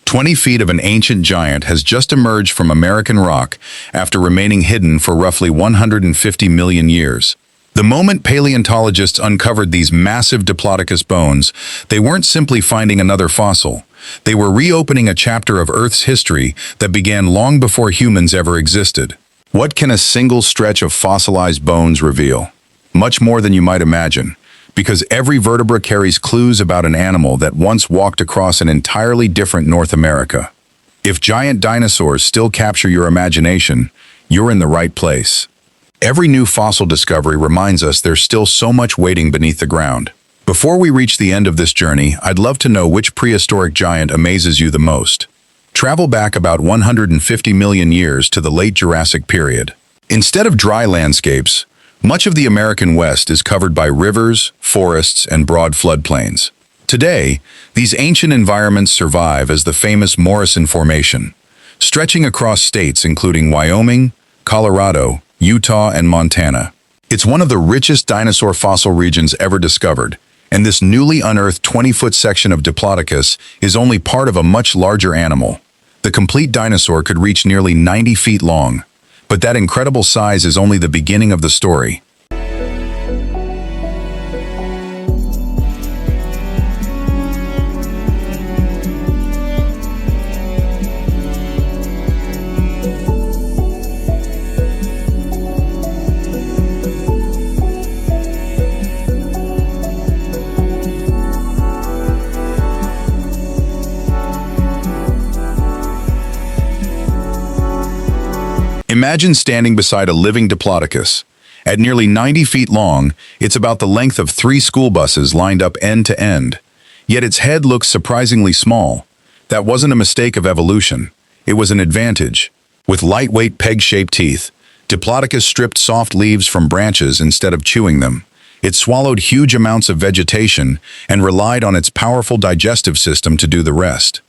20 feet of an ancient giant has just emerged from American rock after remaining hidden for roughly 150 million years. The moment paleontologists uncovered these massive Diplodocus bones, they weren't simply finding another fossil. They were reopening a chapter of Earth's history that began long before humans ever existed. What can a single stretch of fossilized bones reveal? Much more than you might imagine, because every vertebra carries clues about an animal that once walked across an entirely different North America. If giant dinosaurs still capture your imagination, you're in the right place. Every new fossil discovery reminds us there's still so much waiting beneath the ground. Before we reach the end of this journey, I'd love to know which prehistoric giant amazes you the most. Travel back about 150 million years to the Late Jurassic period. Instead of dry landscapes, much of the American West is covered by rivers, forests, and broad floodplains. Today, these ancient environments survive as the famous Morrison Formation, stretching across states including Wyoming, Colorado, Utah, and Montana. It's one of the richest dinosaur fossil regions ever discovered, and this newly unearthed 20-foot section of Diplodocus is only part of a much larger animal. The complete dinosaur could reach nearly 90 feet long, but that incredible size is only the beginning of the story. Imagine standing beside a living Diplodocus. At nearly 90 feet long, it's about the length of 3 school buses lined up end to end. Yet its head looks surprisingly small. That wasn't a mistake of evolution. It was an advantage. With lightweight peg-shaped teeth, Diplodocus stripped soft leaves from branches instead of chewing them. It swallowed huge amounts of vegetation and relied on its powerful digestive system to do the rest.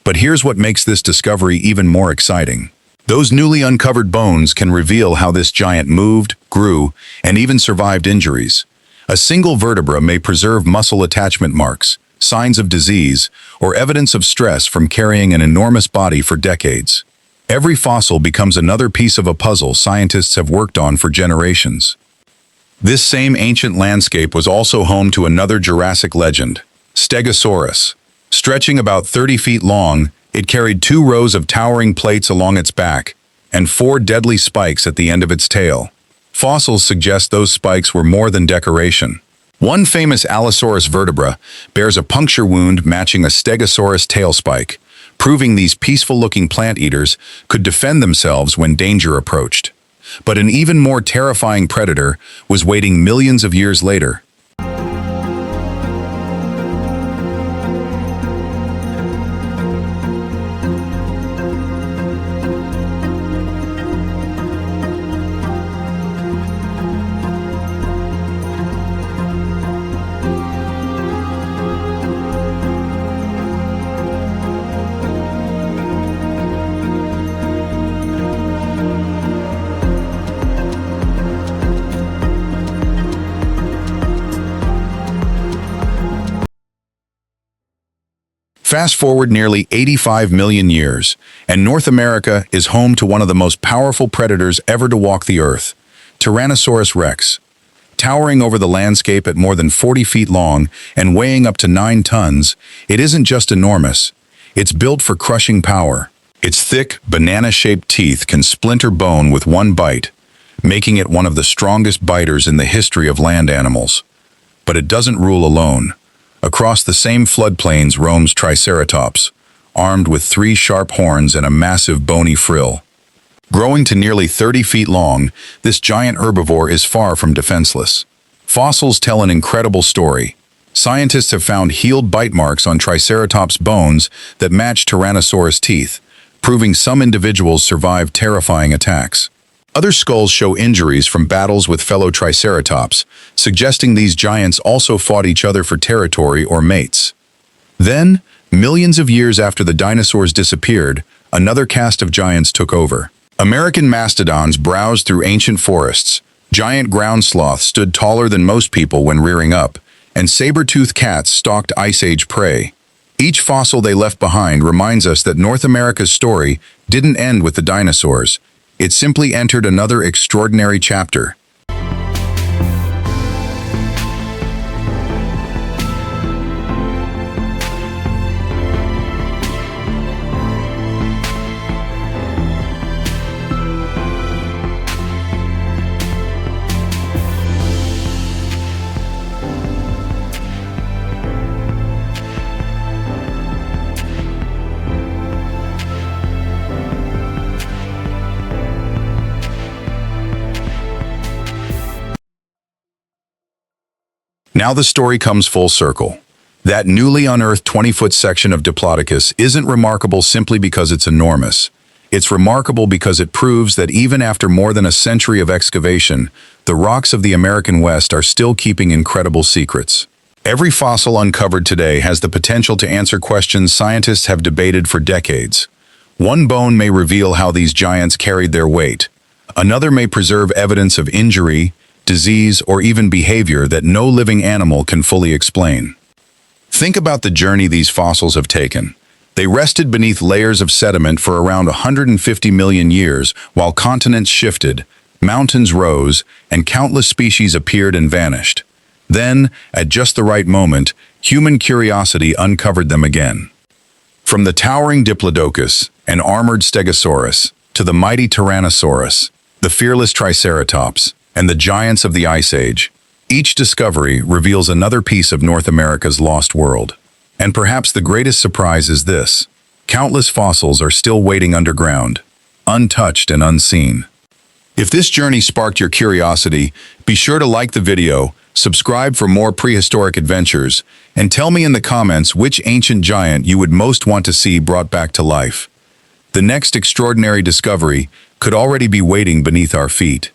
But here's what makes this discovery even more exciting. Those newly uncovered bones can reveal how this giant moved, grew, and even survived injuries. A single vertebra may preserve muscle attachment marks, signs of disease, or evidence of stress from carrying an enormous body for decades. Every fossil becomes another piece of a puzzle scientists have worked on for generations. This same ancient landscape was also home to another Jurassic legend, Stegosaurus. Stretching about 30 feet long, it carried 2 rows of towering plates along its back and 4 deadly spikes at the end of its tail. Fossils suggest those spikes were more than decoration. One famous Allosaurus vertebra bears a puncture wound matching a Stegosaurus tail spike, proving these peaceful-looking plant eaters could defend themselves when danger approached. But an even more terrifying predator was waiting millions of years later. Fast forward nearly 85 million years, and North America is home to one of the most powerful predators ever to walk the earth, Tyrannosaurus rex. Towering over the landscape at more than 40 feet long and weighing up to 9 tons, it isn't just enormous, it's built for crushing power. Its thick, banana-shaped teeth can splinter bone with one bite, making it one of the strongest biters in the history of land animals. But it doesn't rule alone. Across the same floodplains roams Triceratops, armed with 3 sharp horns and a massive bony frill. Growing to nearly 30 feet long, this giant herbivore is far from defenseless. Fossils tell an incredible story. Scientists have found healed bite marks on Triceratops bones that match Tyrannosaurus teeth, proving some individuals survived terrifying attacks. Other skulls show injuries from battles with fellow Triceratops, suggesting these giants also fought each other for territory or mates. Then, millions of years after the dinosaurs disappeared, another caste of giants took over. American mastodons browsed through ancient forests, giant ground sloths stood taller than most people when rearing up, and saber-toothed cats stalked Ice Age prey. Each fossil they left behind reminds us that North America's story didn't end with the dinosaurs. It simply entered another extraordinary chapter. Now the story comes full circle. That newly unearthed 20-foot section of Diplodocus isn't remarkable simply because it's enormous. It's remarkable because it proves that even after more than a century of excavation, the rocks of the American West are still keeping incredible secrets. Every fossil uncovered today has the potential to answer questions scientists have debated for decades. One bone may reveal how these giants carried their weight. Another may preserve evidence of injury, disease, or even behavior that no living animal can fully explain. Think about the journey these fossils have taken. They rested beneath layers of sediment for around 150 million years while continents shifted, mountains rose, and countless species appeared and vanished. Then, at just the right moment, human curiosity uncovered them again. From the towering Diplodocus, an armored Stegosaurus, to the mighty Tyrannosaurus, the fearless Triceratops, and the giants of the Ice Age, each discovery reveals another piece of North America's lost world. And perhaps the greatest surprise is this: countless fossils are still waiting underground, untouched and unseen. If this journey sparked your curiosity, be sure to like the video, subscribe for more prehistoric adventures, and tell me in the comments which ancient giant you would most want to see brought back to life. The next extraordinary discovery could already be waiting beneath our feet.